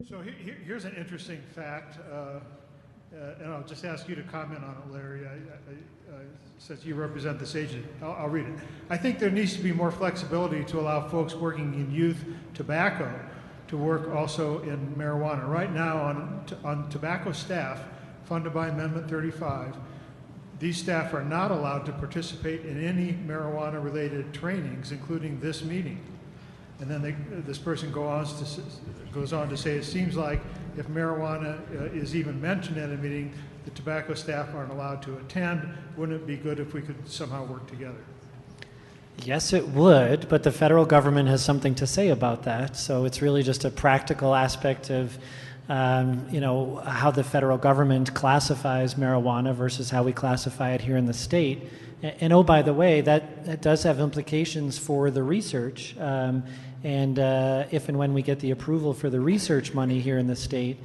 So here's an interesting fact, and I'll just ask you to comment on it, Larry, since you represent this agent. I'll read it. I think there needs to be more flexibility to allow folks working in youth tobacco to work also in marijuana. Right now, on tobacco staff funded by Amendment 35, these staff are not allowed to participate in any marijuana-related trainings, including this meeting. And then this person goes on to say, it seems like if marijuana is even mentioned at a meeting, the tobacco staff aren't allowed to attend. Wouldn't it be good if we could somehow work together? Yes, it would, but the federal government has something to say about that. So it's really just a practical aspect of how the federal government classifies marijuana versus how we classify it here in the state. And oh, by the way, that does have implications for the research. If and when we get the approval for the research money here in the state,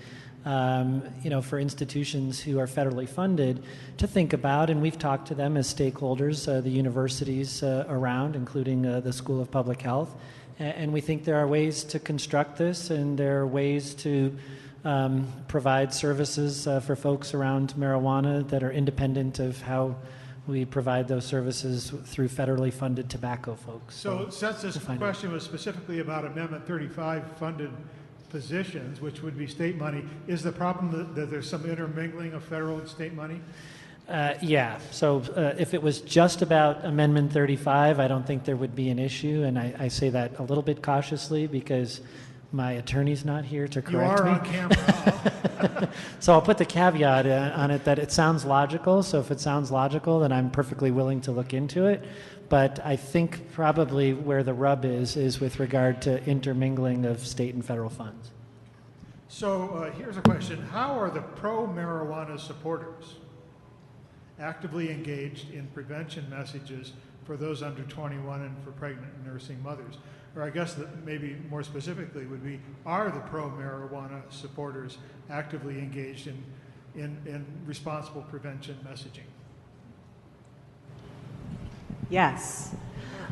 for institutions who are federally funded to think about, and we've talked to them as stakeholders, the universities around, including the School of Public Health, and we think there are ways to construct this, and there are ways to provide services for folks around marijuana that are independent of how we provide those services through federally funded tobacco folks. So since this question was specifically about Amendment 35 funded positions, which would be state money, is the problem that there's some intermingling of federal and state money? Yeah. So if it was just about Amendment 35, I don't think there would be an issue, and I say that a little bit cautiously because my attorney's not here to correct me. You are on camera. So I'll put the caveat on it that it sounds logical. So if it sounds logical, then I'm perfectly willing to look into it. But I think probably where the rub is with regard to intermingling of state and federal funds. So here's a question. How are the pro-marijuana supporters actively engaged in prevention messages for those under 21 and for pregnant and nursing mothers? Or I guess that maybe more specifically would be, are the pro-marijuana supporters actively engaged in responsible prevention messaging? Yes.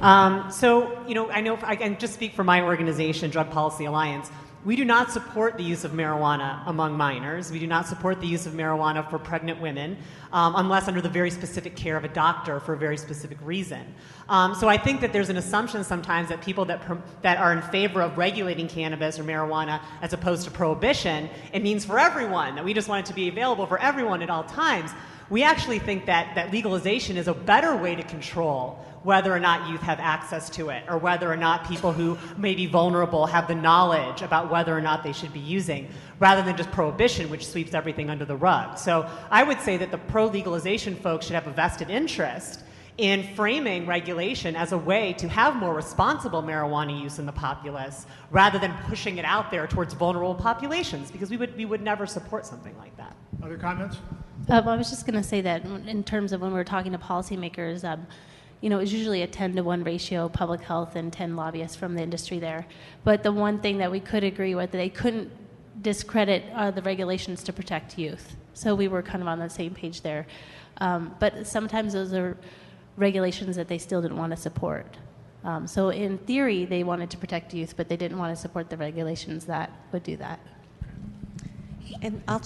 I know I can just speak for my organization, Drug Policy Alliance. We do not support the use of marijuana among minors. We do not support the use of marijuana for pregnant women unless under the very specific care of a doctor for a very specific reason. So I think that there's an assumption sometimes that people that are in favor of regulating cannabis or marijuana as opposed to prohibition, it means for everyone, that we just want it to be available for everyone at all times. We actually think that legalization is a better way to control whether or not youth have access to it, or whether or not people who may be vulnerable have the knowledge about whether or not they should be using, rather than just prohibition, which sweeps everything under the rug. So I would say that the pro-legalization folks should have a vested interest in framing regulation as a way to have more responsible marijuana use in the populace, rather than pushing it out there towards vulnerable populations, because we would never support something like that. Other comments? I was just going to say that in terms of when we're talking to policymakers, it's usually a 10-to-1 ratio, public health and 10 lobbyists from the industry there. But the one thing that we could agree with, they couldn't discredit the regulations to protect youth. So we were kind of on the same page there. But sometimes those are regulations that they still didn't want to support. So in theory, they wanted to protect youth, but they didn't want to support the regulations that would do that. And I'll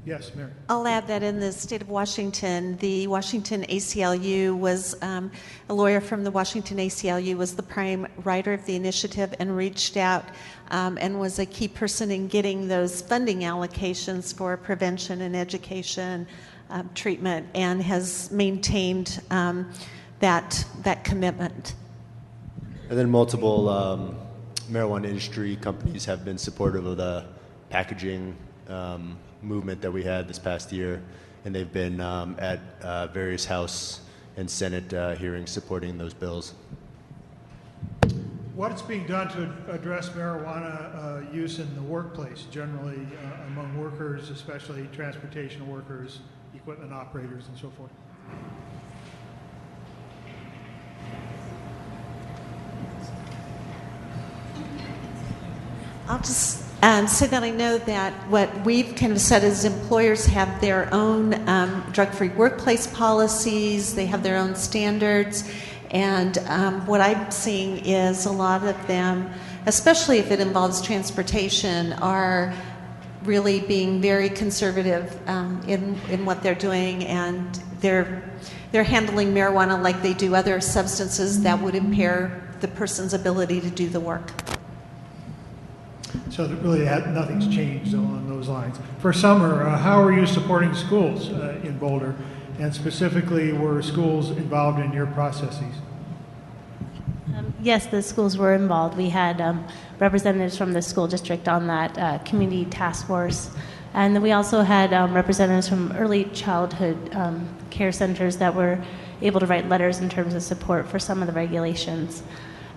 Yes, Mary. I'll add that in the state of Washington, the Washington ACLU was, a lawyer from the Washington ACLU was the prime writer of the initiative and reached out and was a key person in getting those funding allocations for prevention and education treatment, and has maintained that commitment. And then multiple marijuana industry companies have been supportive of the packaging movement that we had this past year, and they've been at various House and Senate hearings supporting those bills. What's being done to address marijuana use in the workplace, generally among workers, especially transportation workers, equipment operators, and so forth? I'll just say that I know that what we've kind of said is employers have their own drug-free workplace policies, they have their own standards, and what I'm seeing is a lot of them especially if it involves transportation, are really being very conservative in what they're doing, and they're handling marijuana like they do other substances that would impair the person's ability to do the work. So that really nothing's changed along those lines. For summer, how are you supporting schools in Boulder? And specifically, were schools involved in your processes? Yes, the schools were involved. We had representatives from the school district on that community task force. And then we also had representatives from early childhood care centers that were able to write letters in terms of support for some of the regulations.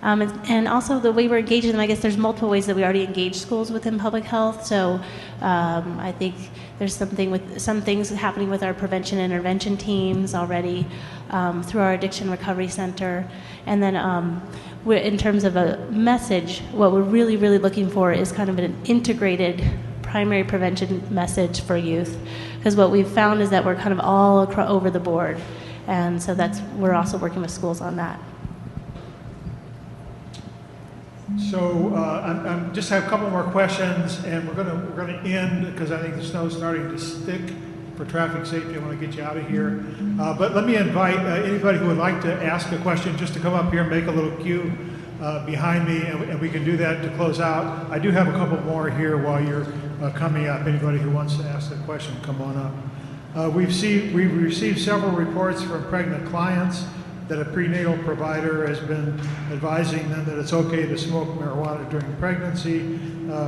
And also the way we're engaging them, I guess there's multiple ways that we already engage schools within public health. So I think there's some things happening with our prevention and intervention teams already through our addiction recovery center. And then in terms of a message, what we're really, really looking for is kind of an integrated primary prevention message for youth. Because what we've found is that we're kind of all over the board. And so we're also working with schools on that. So I just have a couple more questions, and we're gonna end because I think the snow's starting to stick for traffic safety. I want to get you out of here, but let me invite anybody who would like to ask a question just to come up here and make a little queue behind me, and we can do that to close out. I do have a couple more here while you're coming up. Anybody who wants to ask a question, come on up. We've received several reports from pregnant clients that a prenatal provider has been advising them that it's okay to smoke marijuana during pregnancy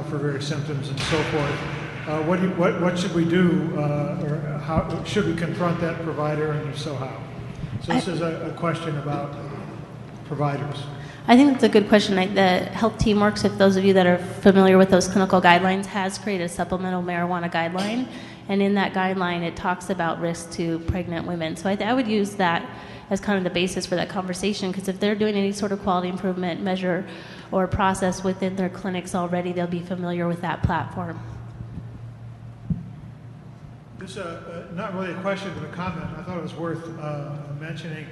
for various symptoms and so forth. What should we do, or how should we confront that provider, and if so, how? So this is a question about providers. I think that's a good question. The Health TeamWorks, if those of you that are familiar with those clinical guidelines, has created a supplemental marijuana guideline. And in that guideline, it talks about risk to pregnant women. So I would use that as kind of the basis for that conversation, because if they're doing any sort of quality improvement measure or process within their clinics already, they'll be familiar with that platform. This is not really a question, but a comment. I thought it was worth mentioning.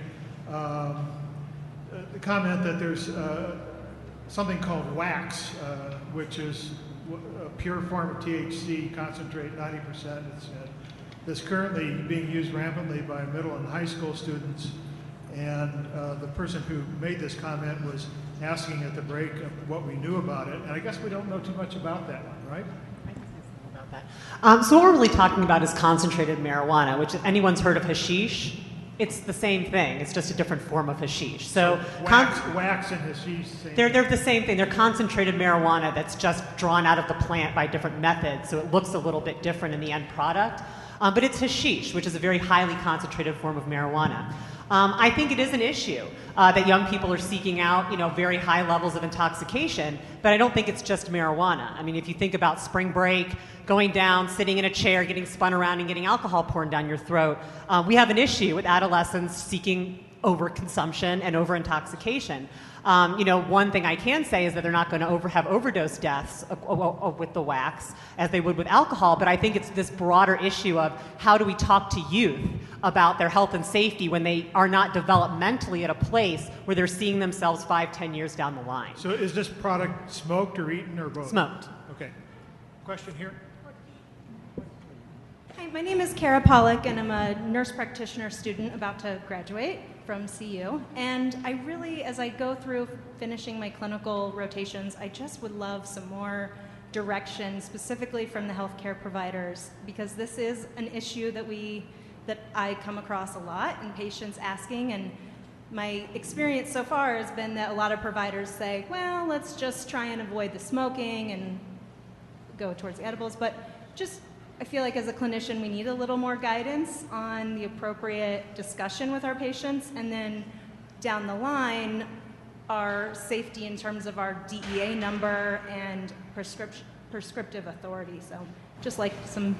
The comment that there's something called wax, which is a pure form of THC, concentrate 90%. It's that's currently being used rampantly by middle and high school students. And the person who made this comment was asking at the break of what we knew about it. And I guess we don't know too much about that one, right? So what we're really talking about is concentrated marijuana, which if anyone's heard of hashish, it's the same thing. It's just a different form of hashish. So wax and hashish. They're the same thing. They're concentrated marijuana that's just drawn out of the plant by different methods, so it looks a little bit different in the end product. But it's hashish, which is a very highly concentrated form of marijuana. I think it is an issue that young people are seeking out, very high levels of intoxication, but I don't think it's just marijuana. I mean, if you think about spring break, going down, sitting in a chair, getting spun around, and getting alcohol poured down your throat, we have an issue with adolescents seeking overconsumption and overintoxication. One thing I can say is that they're not going to have overdose deaths with the wax as they would with alcohol, but I think it's this broader issue of how do we talk to youth about their health and safety when they are not developmentally at a place where they're seeing themselves 5-10 years down the line. So is this product smoked or eaten or both? Smoked. Okay. Question here? Hi, my name is Kara Pollock, and I'm a nurse practitioner student about to graduate from CU. And I really, as I go through finishing my clinical rotations, I just would love some more direction, specifically from the healthcare providers, because this is an issue that I come across a lot, and patients asking. And my experience so far has been that a lot of providers say, well, let's just try and avoid the smoking and go towards the edibles. But just, I feel like as a clinician, we need a little more guidance on the appropriate discussion with our patients, and then down the line, our safety in terms of our DEA number and prescriptive authority. So just like some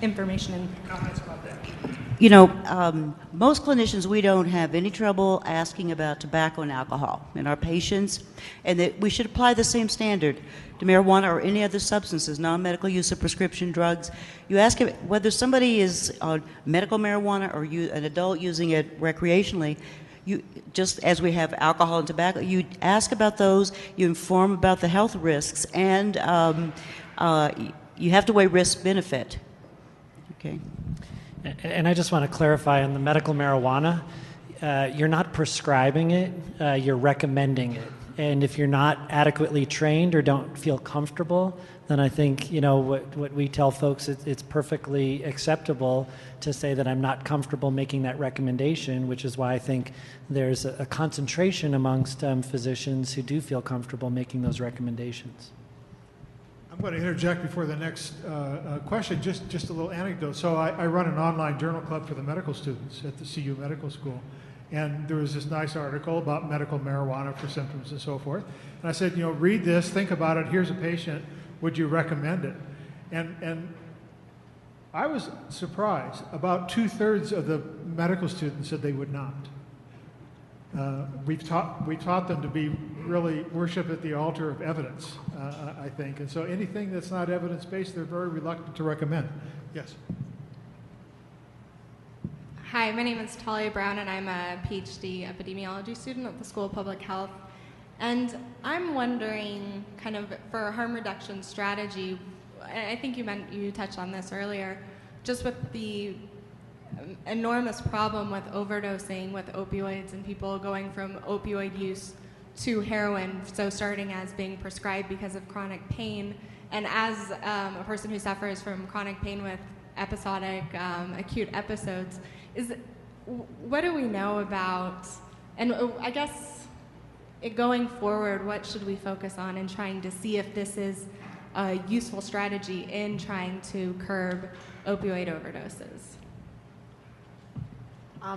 information and comments about that. Most clinicians, we don't have any trouble asking about tobacco and alcohol in our patients, and that we should apply the same standard to marijuana or any other substances, non-medical use of prescription drugs. You ask whether somebody is on medical marijuana or an adult using it recreationally, You, just as we have alcohol and tobacco, you ask about those, you inform about the health risks, and you have to weigh risk-benefit. Okay. And I just want to clarify on the medical marijuana, you're not prescribing it, you're recommending it. And if you're not adequately trained or don't feel comfortable, then I think, what we tell folks, it's perfectly acceptable to say that I'm not comfortable making that recommendation, which is why I think there's a concentration amongst physicians who do feel comfortable making those recommendations. I'm going to interject before the next question, just a little anecdote. So I run an online journal club for the medical students at the CU Medical School. And there was this nice article about medical marijuana for symptoms and so forth. And I said, read this, think about it, here's a patient, would you recommend it? And I was surprised. About 2/3 of the medical students said they would not. We taught them to be really worship at the altar of evidence, I think. And so anything that's not evidence-based, they're very reluctant to recommend. Yes. Hi, my name is Talia Brown, and I'm a PhD epidemiology student at the School of Public Health. And I'm wondering, kind of for a harm reduction strategy, I think you touched on this earlier, just with the enormous problem with overdosing with opioids and people going from opioid use to heroin, so starting as being prescribed because of chronic pain. And as a person who suffers from chronic pain with episodic acute episodes, what do we know about, and I guess going forward, what should we focus on in trying to see if this is a useful strategy in trying to curb opioid overdoses?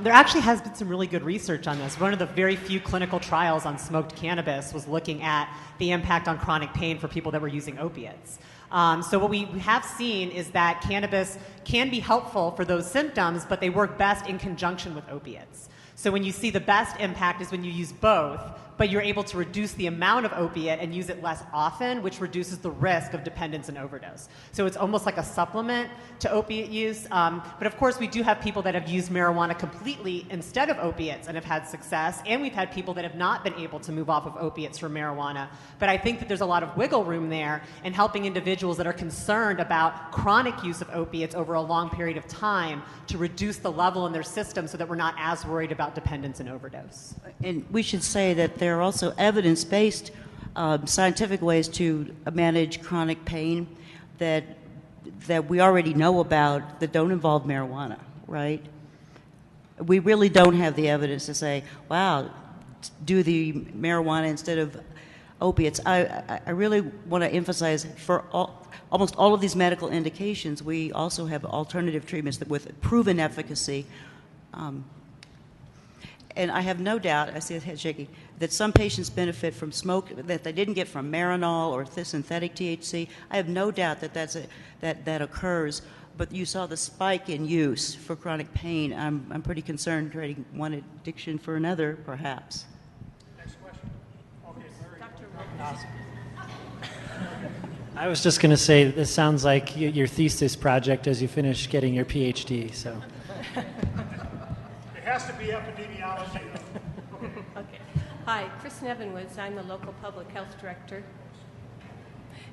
There actually has been some really good research on this. One of the very few clinical trials on smoked cannabis was looking at the impact on chronic pain for people that were using opiates. So what we have seen is that cannabis can be helpful for those symptoms, but they work best in conjunction with opiates. So when you see the best impact is when you use both, but you're able to reduce the amount of opiate and use it less often, which reduces the risk of dependence and overdose. So it's almost like a supplement to opiate use. But of course, we do have people that have used marijuana completely instead of opiates and have had success. And we've had people that have not been able to move off of opiates for marijuana. But I think that there's a lot of wiggle room there in helping individuals that are concerned about chronic use of opiates over a long period of time to reduce the level in their system so that we're not as worried about dependence and overdose. And we should say that there are also evidence-based scientific ways to manage chronic pain that we already know about that don't involve marijuana, right? We really don't have the evidence to say, wow, do the marijuana instead of opiates. I really want to emphasize for almost all of these medical indications, we also have alternative treatments that with proven efficacy. And I have no doubt, I see his head shaking, that some patients benefit from smoke that they didn't get from Marinol or synthetic THC. I have no doubt that that occurs. But you saw the spike in use for chronic pain. I'm pretty concerned trading one addiction for another, perhaps. Next question. Okay, Larry. I was just going to say, this sounds like your thesis project as you finish getting your PhD. So. It has to be epidemiology, though. Okay. Hi, Kristen Evanwoods. I'm the local public health director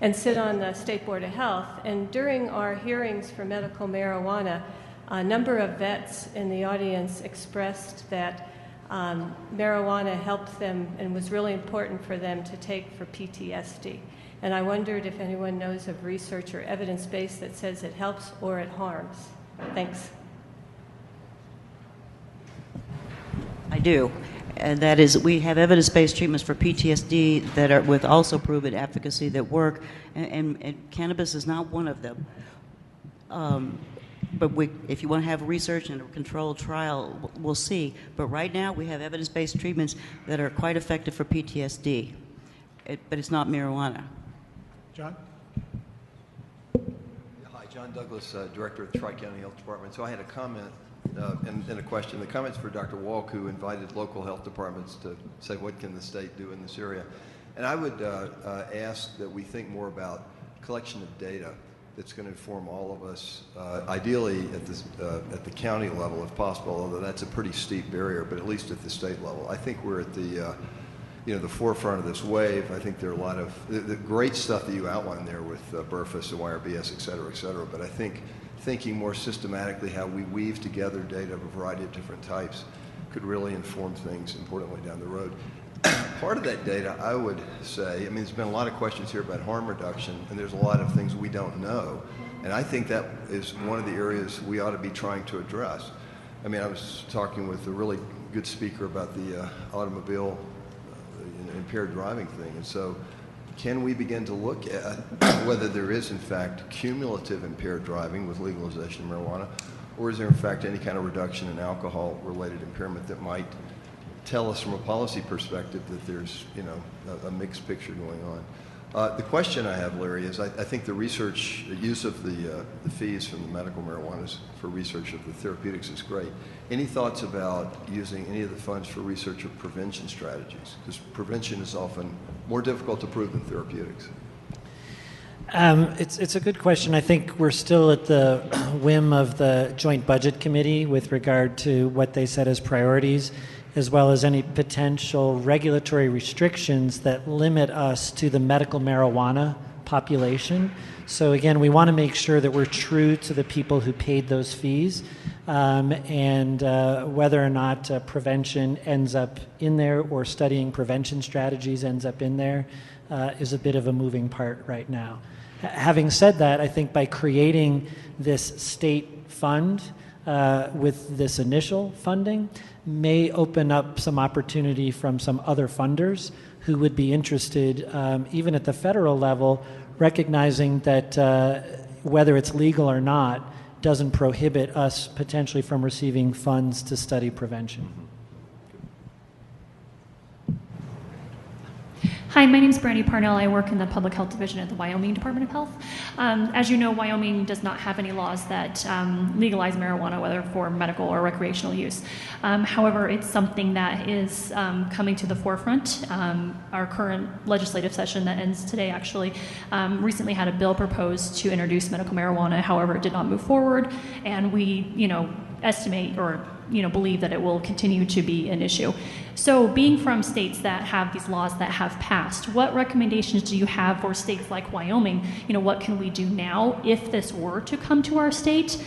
and sit on the State Board of Health. And during our hearings for medical marijuana, a number of vets in the audience expressed that marijuana helped them and was really important for them to take for PTSD. And I wondered if anyone knows of research or evidence base that says it helps or it harms. Thanks. I do. And that is, we have evidence-based treatments for PTSD that are with also proven efficacy that work, and cannabis is not one of them. But if you want to have research and a controlled trial, we'll see. But right now, we have evidence-based treatments that are quite effective for PTSD, but it's not marijuana. John? Hi, John Douglas, Director of the Tri-County Health Department. So I had a comment and a question. The comment's for Dr. Walk, who invited local health departments to say, what can the state do in this area? And I would ask that we think more about collection of data. that's going to inform all of us, ideally at the county level if possible, although that's a pretty steep barrier, but at least at the state level. I think we're at the forefront of this wave. I think there are a lot of the great stuff that you outlined there with BRFIS and YRBS, et cetera, but I think thinking more systematically how we weave together data of a variety of different types could really inform things importantly down the road. Part of that data, I would say, I mean, there's been a lot of questions here about harm reduction, and there's a lot of things we don't know. And I think that is one of the areas we ought to be trying to address. I mean, I was talking with a really good speaker about the automobile impaired driving thing. And so can we begin to look at whether there is, in fact, cumulative impaired driving with legalization of marijuana, or is there, in fact, any kind of reduction in alcohol-related impairment that might tell us from a policy perspective that there's, a mixed picture going on. The question I have, Larry, is I think the research, the use of the fees from the medical marijuana for research of the therapeutics is great. Any thoughts about using any of the funds for research of prevention strategies? Because prevention is often more difficult to prove than therapeutics. It's a good question. I think we're still at the whim of the Joint Budget Committee with regard to what they set as priorities, as well as any potential regulatory restrictions that limit us to the medical marijuana population. So again, we want to make sure that we're true to the people who paid those fees, and whether or not prevention ends up in there or studying prevention strategies ends up in there is a bit of a moving part right now. Having said that, I think by creating this state fund with this initial funding may open up some opportunity from some other funders who would be interested, even at the federal level, recognizing that whether it's legal or not doesn't prohibit us potentially from receiving funds to study prevention. Hi, my name is Brandy Parnell. I work in the Public Health Division at the Wyoming Department of Health. As you know, Wyoming does not have any laws that legalize marijuana, whether for medical or recreational use. However, it's something that is coming to the forefront. Our current legislative session that ends today actually recently had a bill proposed to introduce medical marijuana. However, it did not move forward, and we, estimate or believe that it will continue to be an issue. So being from states that have these laws that have passed, what recommendations do you have for states like Wyoming? What can we do now if this were to come to our state?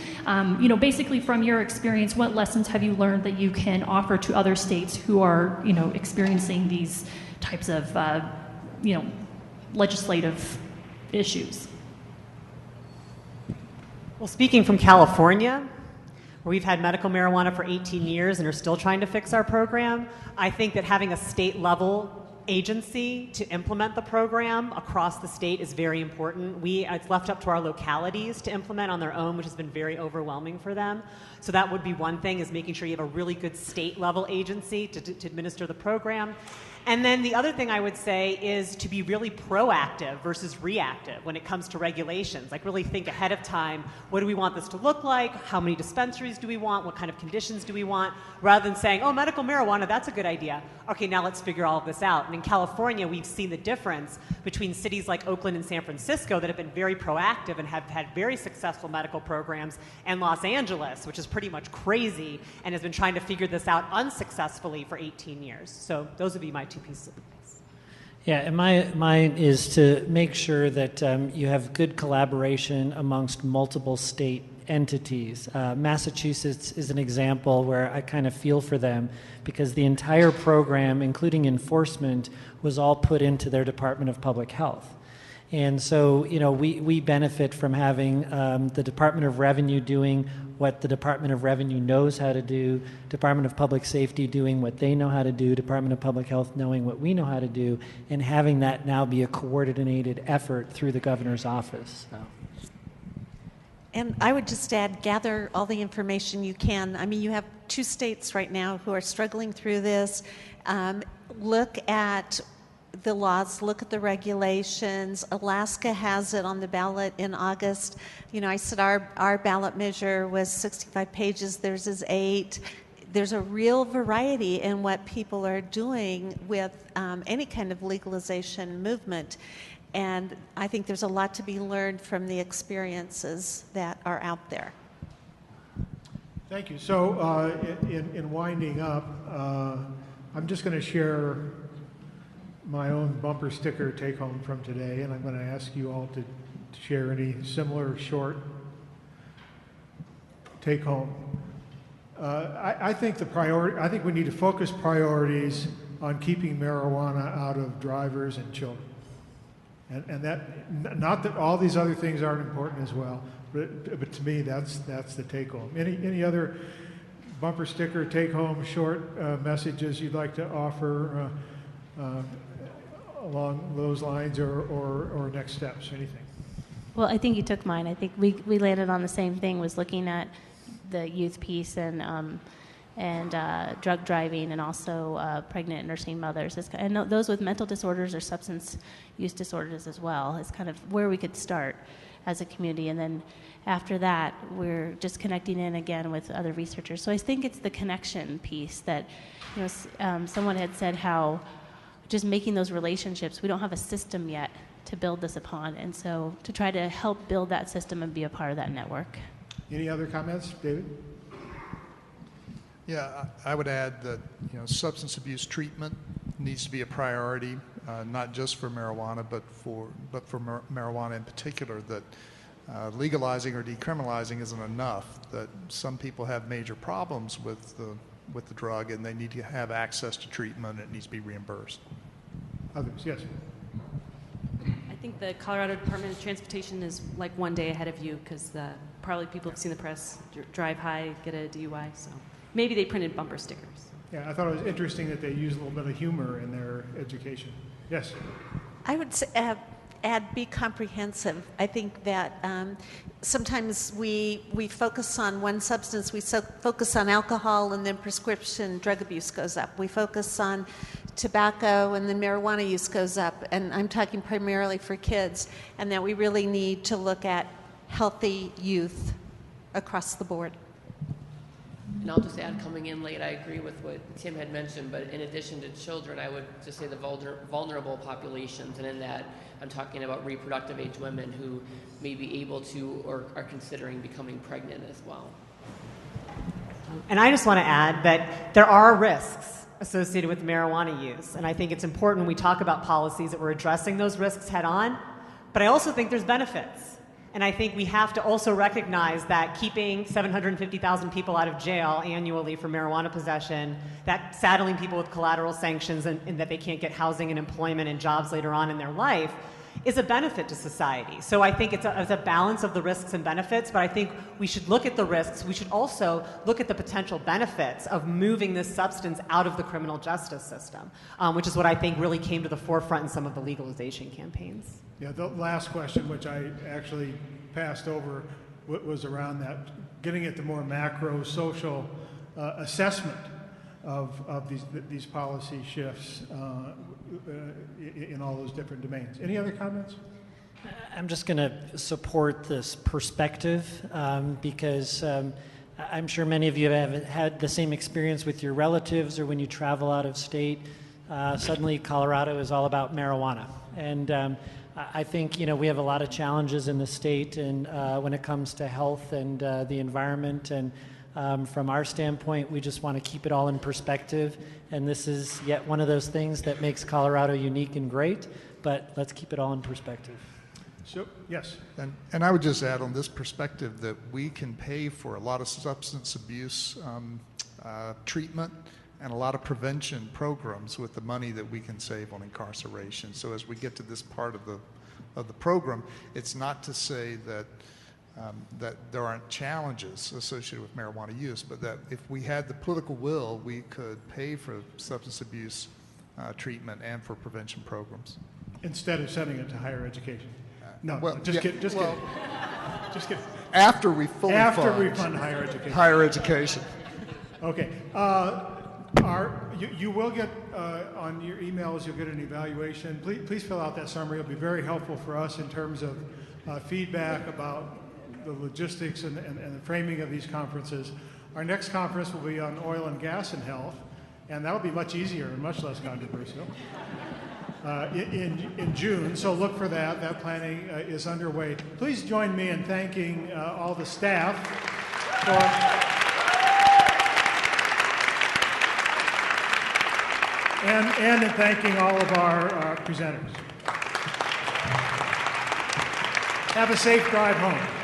Basically from your experience, what lessons have you learned that you can offer to other states who are, experiencing these types of, legislative issues? Well, speaking from California, where we've had medical marijuana for 18 years and are still trying to fix our program, I think that having a state-level agency to implement the program across the state is very important. It's left up to our localities to implement on their own, which has been very overwhelming for them. So that would be one thing, is making sure you have a really good state-level agency to administer the program. And then the other thing I would say is to be really proactive versus reactive when it comes to regulations. Like really think ahead of time, what do we want this to look like? How many dispensaries do we want? What kind of conditions do we want? Rather than saying, oh, medical marijuana, that's a good idea. Okay, now let's figure all of this out. And in California, we've seen the difference between cities like Oakland and San Francisco that have been very proactive and have had very successful medical programs, and Los Angeles, which is pretty much crazy and has been trying to figure this out unsuccessfully for 18 years. So those would be my two pieces of advice. Yeah, and mine is to make sure that you have good collaboration amongst multiple state entities. Massachusetts is an example where I kind of feel for them, because the entire program, including enforcement, was all put into their Department of Public Health. And so, we benefit from having the Department of Revenue doing what the Department of Revenue knows how to do, Department of Public Safety doing what they know how to do, Department of Public Health knowing what we know how to do, and having that now be a coordinated effort through the governor's office. So. And I would just add, gather all the information you can. I mean, you have 2 states right now who are struggling through this. Look at the laws, look at the regulations. Alaska has it on the ballot in August. I said our ballot measure was 65 pages, theirs is 8. There's a real variety in what people are doing with any kind of legalization movement. And I think there's a lot to be learned from the experiences that are out there. Thank you. So in winding up, I'm just going to share my own bumper sticker take home from today, and I'm going to ask you all to share any similar short take home. I think I think we need to focus priorities on keeping marijuana out of drivers and children. And that, not that all these other things aren't important as well, but to me, that's the take home. Any other bumper sticker take home short messages you'd like to offer along those lines, or next steps, anything? Well, I think you took mine. I think we landed on the same thing, was looking at the youth piece and drug driving, and also pregnant and nursing mothers. And those with mental disorders or substance use disorders as well is kind of where we could start as a community. And then after that, we're just connecting in again with other researchers. So I think it's the connection piece that, someone had said how just making those relationships, we don't have a system yet to build this upon. And so to try to help build that system and be a part of that network. Any other comments, David? Yeah, I would add that substance abuse treatment needs to be a priority, not just for marijuana, but for marijuana in particular. That legalizing or decriminalizing isn't enough. That some people have major problems with the drug, and they need to have access to treatment. And it needs to be reimbursed. Others, yes. I think the Colorado Department of Transportation is like one day ahead of you, because probably people have seen the press, drive high, get a DUI. So maybe they printed bumper stickers. Yeah, I thought it was interesting that they used a little bit of humor in their education. Yes? I would add be comprehensive. I think that sometimes we focus on one substance. We focus on alcohol, and then prescription drug abuse goes up. We focus on tobacco, and then marijuana use goes up. And I'm talking primarily for kids, and that we really need to look at healthy youth across the board. And I'll just add, coming in late, I agree with what Tim had mentioned, but in addition to children, I would just say the vulnerable populations, and in that, I'm talking about reproductive age women who may be able to or are considering becoming pregnant as well. And I just want to add that there are risks associated with marijuana use, and I think it's important when we talk about policies that we're addressing those risks head on, but I also think there's benefits. And I think we have to also recognize that keeping 750,000 people out of jail annually for marijuana possession, that saddling people with collateral sanctions and that they can't get housing and employment and jobs later on in their life, is a benefit to society. So I think it's a balance of the risks and benefits, but I think we should look at the risks. We should also look at the potential benefits of moving this substance out of the criminal justice system, which is what I think really came to the forefront in some of the legalization campaigns. Yeah, the last question, which I actually passed over, was around that, getting at the more macro social assessment of these policy shifts in all those different domains. Any other comments? I'm just going to support this perspective because I'm sure many of you have had the same experience with your relatives or when you travel out of state. Suddenly, Colorado is all about marijuana. And I think, we have a lot of challenges in the state and when it comes to health and the environment. And from our standpoint, we just want to keep it all in perspective. And this is yet one of those things that makes Colorado unique and great, but let's keep it all in perspective. So, yes. And I would just add on this perspective that we can pay for a lot of substance abuse treatment and a lot of prevention programs with the money that we can save on incarceration. So as we get to this part of the program, it's not to say that that there aren't challenges associated with marijuana use, but that if we had the political will, we could pay for substance abuse treatment and for prevention programs. Instead of sending it to higher education. No, well, just kidding. Just kidding. After we fully fund higher education. Higher education. Okay. You will get on your emails. You'll get an evaluation. Please fill out that summary. It'll be very helpful for us in terms of feedback about the logistics and the framing of these conferences. Our next conference will be on oil and gas and health, and that will be much easier and much less controversial. in June, so look for that. That planning is underway. Please join me in thanking all the staff and in thanking all of our presenters. Have a safe drive home.